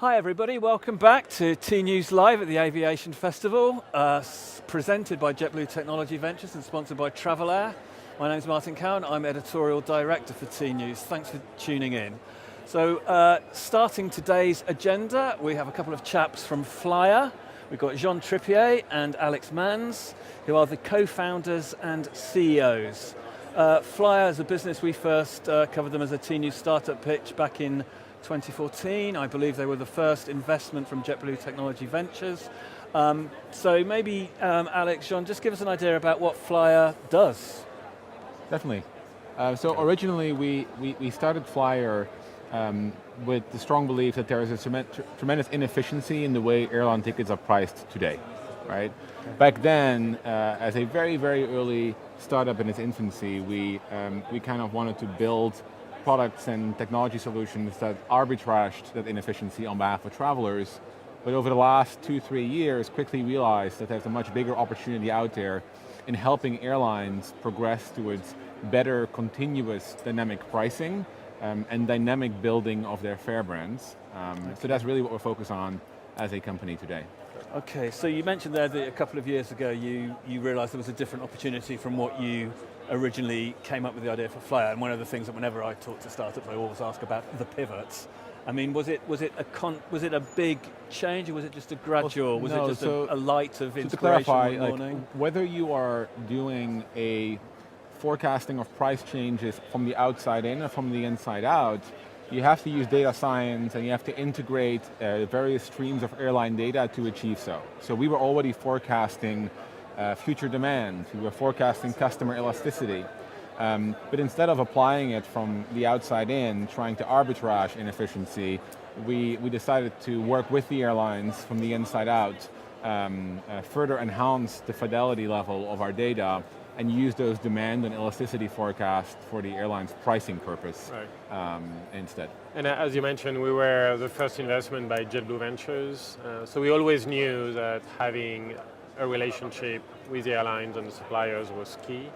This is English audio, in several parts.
Hi everybody, welcome back to tnoozLIVE at the Aviation Festival, presented by JetBlue Technology Ventures and sponsored by FLYR. My name is Martin Cowan, I'm Editorial Director for tNews. Thanks for tuning in. So, starting today's agenda, we have a couple of chaps from FLYR. We've got Jean Tripier and Alex Manns, who are the co-founders and CEOs. FLYR is a business, we first covered them as a tNews startup pitch back in 2014. I believe they were the first investment from JetBlue Technology Ventures. So maybe, Alex, Jean, just give us an idea about what FLYR does. Definitely. So originally we started FLYR with the strong belief that there is a tremendous inefficiency in the way airline tickets are priced today, right? Okay. Back then, as a very, very early startup in its infancy, we kind of wanted to build products and technology solutions that arbitraged that inefficiency on behalf of travelers. But over the last 2-3 years, quickly realized that there's a much bigger opportunity out there in helping airlines progress towards better, continuous, dynamic pricing and dynamic building of their fare brands. So that's really what we're focused on as a company today. Okay, so you mentioned there that a couple of years ago you realized there was a different opportunity from what you originally came up with the idea for FLYR, and one of the things that whenever I talk to startups I always ask about the pivots. I mean, was it a big change, or was it just a gradual? Was it just a light of inspiration? To clarify, one morning? Whether you are doing a forecasting of price changes from the outside in or from the inside out, you have to use data science and you have to integrate various streams of airline data to achieve so. So we were already forecasting future demand, we were forecasting customer elasticity. But instead of applying it from the outside in, trying to arbitrage inefficiency, we decided to work with the airlines from the inside out, further enhance the fidelity level of our data, and use those demand and elasticity forecasts for the airline's pricing purpose instead. And as you mentioned, we were the first investment by JetBlue Ventures, so we always knew that having a relationship with the airlines and the suppliers was key.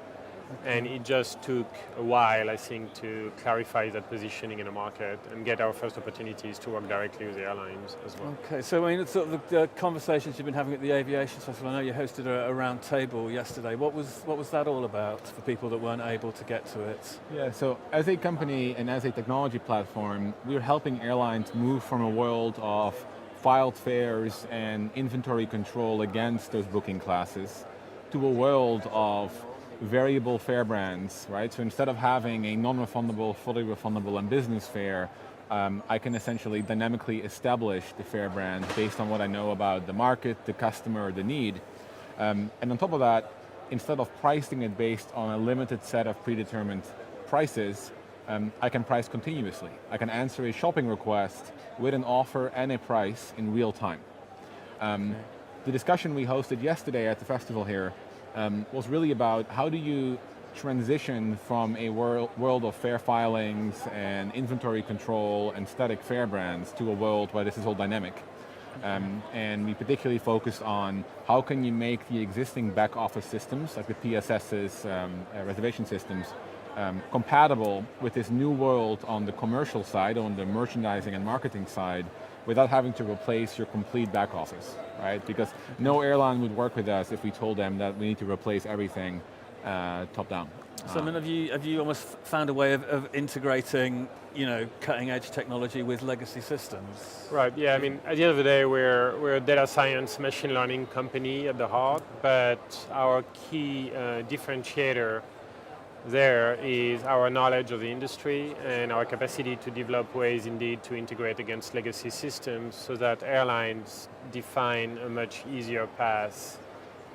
And it just took a while, I think, to clarify that positioning in the market and get our first opportunities to work directly with the airlines as well. Okay, so I mean, sort of the conversations you've been having at the Aviation Festival, I know you hosted a round table yesterday. What was that all about for people that weren't able to get to it? Yeah, so as a company and as a technology platform, we're helping airlines move from a world of filed fares and inventory control against those booking classes to a world of variable fare brands, right? So instead of having a non-refundable, fully refundable, and business fare, I can essentially dynamically establish the fare brand based on what I know about the market, the customer, the need. And on top of that, instead of pricing it based on a limited set of predetermined prices, I can price continuously. I can answer a shopping request with an offer and a price in real time. The discussion we hosted yesterday at the festival here was really about how do you transition from a world of fare filings and inventory control and static fare brands to a world where this is all dynamic. And we particularly focused on how can you make the existing back office systems, like the PSS's reservation systems, compatible with this new world on the commercial side, on the merchandising and marketing side, without having to replace your complete back office, right? Because no airline would work with us if we told them that we need to replace everything top down. So I mean, have you almost found a way of integrating, cutting edge technology with legacy systems? Right, yeah, I mean, at the end of the day, we're a data science machine learning company at the heart, but our key differentiator there is our knowledge of the industry and our capacity to develop ways indeed to integrate against legacy systems so that airlines define a much easier path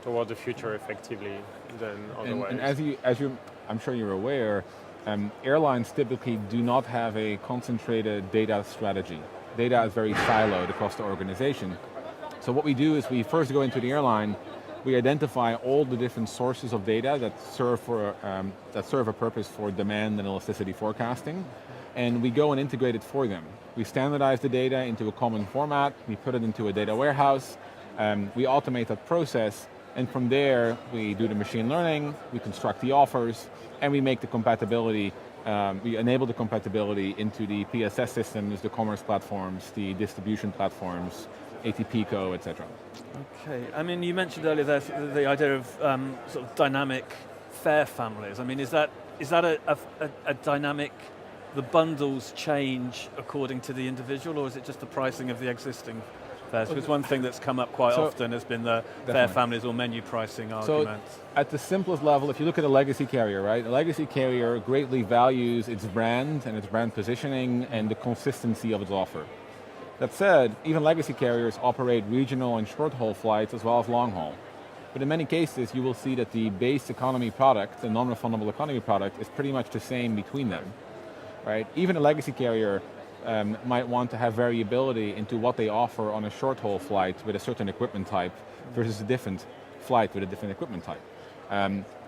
toward the future effectively than otherwise. And as I'm sure you're aware, airlines typically do not have a concentrated data strategy. Data is very siloed across the organization. So what we do is we first go into the airline, we identify all the different sources of data that serve a purpose for demand and elasticity forecasting, and we go and integrate it for them. We standardize the data into a common format, we put it into a data warehouse, we automate that process, and from there we do the machine learning, we construct the offers, and we make the compatibility we enable the compatibility into the PSS systems, the commerce platforms, the distribution platforms, ATPco, etc. Okay, I mean, you mentioned earlier the idea of sort of dynamic fare families. I mean, is that a dynamic, the bundles change according to the individual, or is it just the pricing of the existing fares? Because one thing that's come up quite often has been the fare families or menu pricing arguments. So at the simplest level, if you look at a legacy carrier, right? A legacy carrier greatly values its brand and its brand positioning and the consistency of its offer. That said, even legacy carriers operate regional and short-haul flights as well as long-haul. But in many cases, you will see that the base economy product, the non-refundable economy product, is pretty much the same between them, right? Even a legacy carrier might want to have variability into what they offer on a short-haul flight with a certain equipment type versus a different flight with a different equipment type.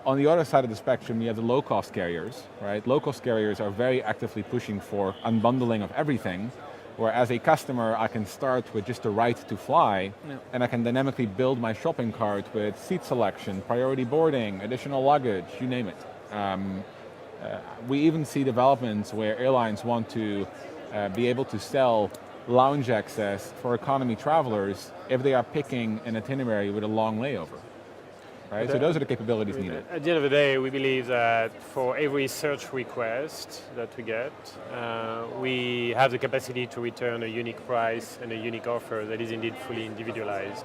On the other side of the spectrum, you have the low-cost carriers, right? Low-cost carriers are very actively pushing for unbundling of everything, where as a customer, I can start with just the right to fly, and I can dynamically build my shopping cart with seat selection, priority boarding, additional luggage, you name it. We even see developments where airlines want to be able to sell lounge access for economy travelers if they are picking an itinerary with a long layover. Right? So those are the capabilities needed. At the end of the day, we believe that for every search request that we get, we have the capacity to return a unique price and a unique offer that is indeed fully individualized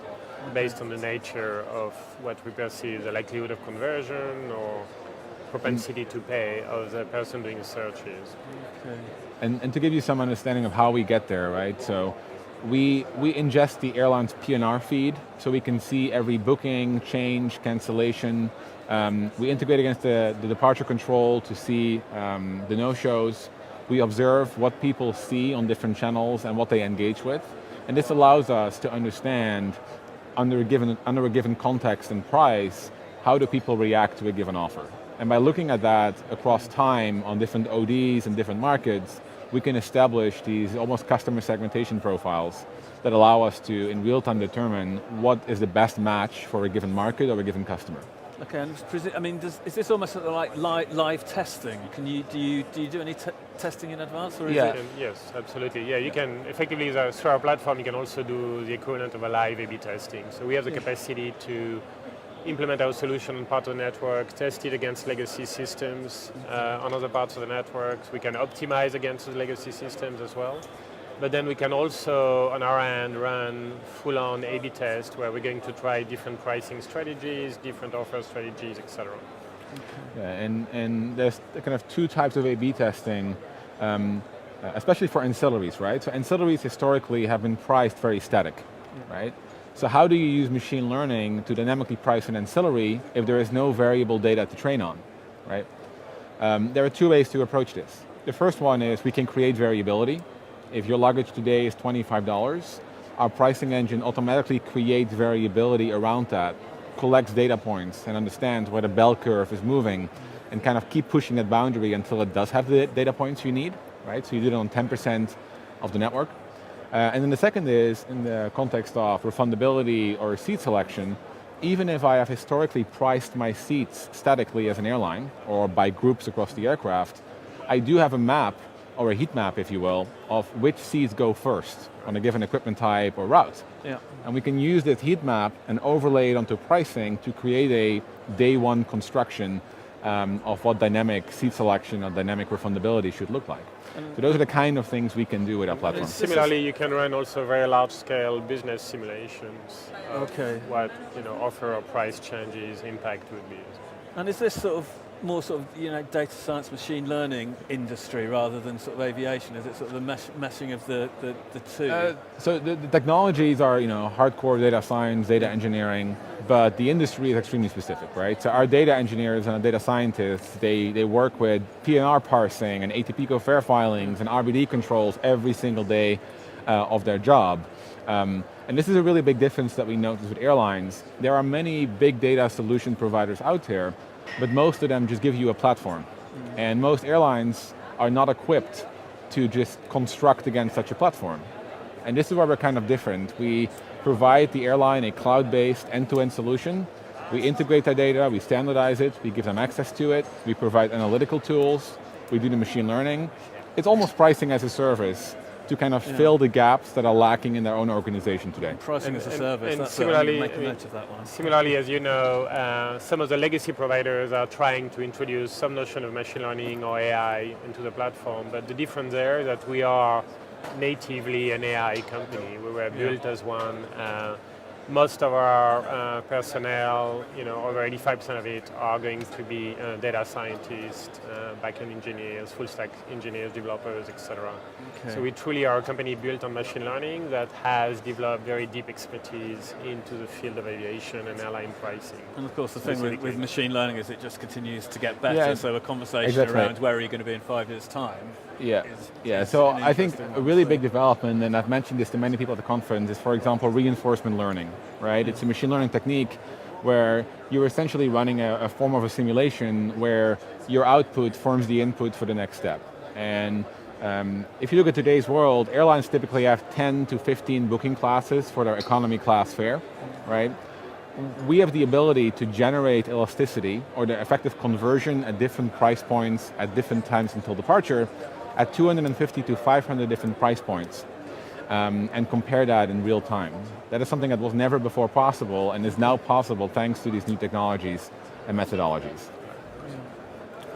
based on the nature of what we perceive the likelihood of conversion or propensity to pay of the person doing the searches. Okay. And to give you some understanding of how we get there, right? So we ingest the airline's PNR feed so we can see every booking, change, cancellation. We integrate against the departure control to see the no-shows. We observe what people see on different channels and what they engage with. And this allows us to understand, under a given context and price, how do people react to a given offer. And by looking at that across time on different ODs and different markets, we can establish these almost customer segmentation profiles that allow us to, in real time, determine what is the best match for a given market or a given customer. Okay, and I mean, is this almost like live testing? Do you do any testing in advance, or is it? Yes, absolutely. Yeah, you can effectively through our platform. You can also do the equivalent of a live A/B testing. So we have the capacity to implement our solution on part of the network, test it against legacy systems on other parts of the network. We can optimize against the legacy systems as well. But then we can also, on our end, run full-on A/B test where we're going to try different pricing strategies, different offer strategies, etc. Okay. Yeah, and there's kind of two types of A/B testing, especially for ancillaries, right? So ancillaries historically have been priced very static, right? So how do you use machine learning to dynamically price an ancillary if there is no variable data to train on, right? There are two ways to approach this. The first one is we can create variability. If your luggage today is $25, our pricing engine automatically creates variability around that, collects data points and understands where the bell curve is moving and kind of keep pushing that boundary until it does have the data points you need, right? So you do it on 10% of the network. And then the second is, in the context of refundability or seat selection, even if I have historically priced my seats statically as an airline, or by groups across the aircraft, I do have a map, or a heat map, if you will, of which seats go first on a given equipment type or route. Yeah. And we can use this heat map and overlay it onto pricing to create a day one construction of what dynamic seat selection or dynamic refundability should look like. So those are the kind of things we can do with our platform. Similarly, you can run also very large-scale business simulations of what offer or price changes impact would be. And is this more data science, machine learning industry rather than sort of aviation? Is it sort of the meshing of the two? So the technologies are hardcore data science, data engineering, but the industry is extremely specific, right? So our data engineers and our data scientists, they work with PNR parsing and ATPco fare filings and RBD controls every single day of their job. And this is a really big difference that we notice with airlines. There are many big data solution providers out there, but most of them just give you a platform. And most airlines are not equipped to just construct against such a platform. And this is where we're kind of different. We provide the airline a cloud-based end-to-end solution. We integrate their data, we standardize it, we give them access to it, we provide analytical tools, we do the machine learning. It's almost pricing as a service to kind of fill the gaps that are lacking in their own organization today. Pricing as a service, and that's similarly, make a note of that one. Similarly, as you know, some of the legacy providers are trying to introduce some notion of machine learning or AI into the platform, but the difference there is that we are natively an AI company. We were built as one. Most of our personnel, over 85% of it, are going to be data scientists, backend engineers, full stack engineers, developers, etc. Okay. So we truly are a company built on machine learning that has developed very deep expertise into the field of aviation and airline pricing. And of course the thing with machine learning is it just continues to get better, Yeah, so a conversation exactly. around where are you going to be in 5 years' time. So an I think interesting a one, really so. big development, and I've mentioned this to many people at the conference, is for example reinforcement learning, right? It's a machine learning technique where you're essentially running a form of a simulation where your output forms the input for the next step. And if you look at today's world, airlines typically have 10 to 15 booking classes for their economy class fare, right? We have the ability to generate elasticity or the effective conversion at different price points at different times until departure at 250 to 500 different price points and compare that in real time. That is something that was never before possible and is now possible thanks to these new technologies and methodologies.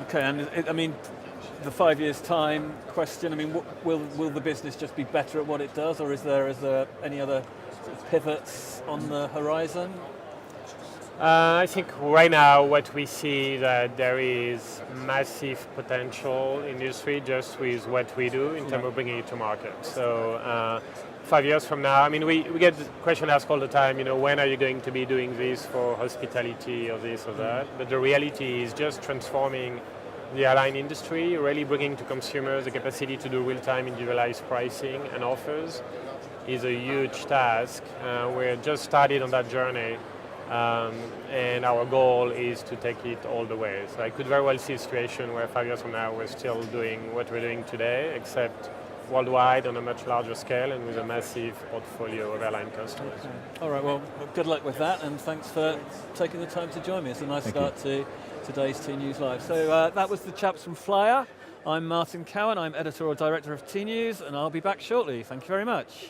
Okay, and the 5 years' time question, will the business just be better at what it does, or is there any other sort of pivots on the horizon? I think right now what we see that there is massive potential in industry just with what we do in terms of bringing it to market. So 5 years from now, we get the question asked all the time, when are you going to be doing this for hospitality or this or that? But the reality is just transforming the airline industry, really bringing to consumers the capacity to do real-time individualized pricing and offers is a huge task. We're just started on that journey. And our goal is to take it all the way. So I could very well see a situation where 5 years from now we're still doing what we're doing today, except worldwide on a much larger scale and with a massive portfolio of airline customers. Okay. All right, well, good luck with that, and thanks for taking the time to join me. It's a nice start to today's T-News Live. So that was the chaps from FLYR. I'm Martin Cowan, I'm Editorial Director of T-News, and I'll be back shortly. Thank you very much.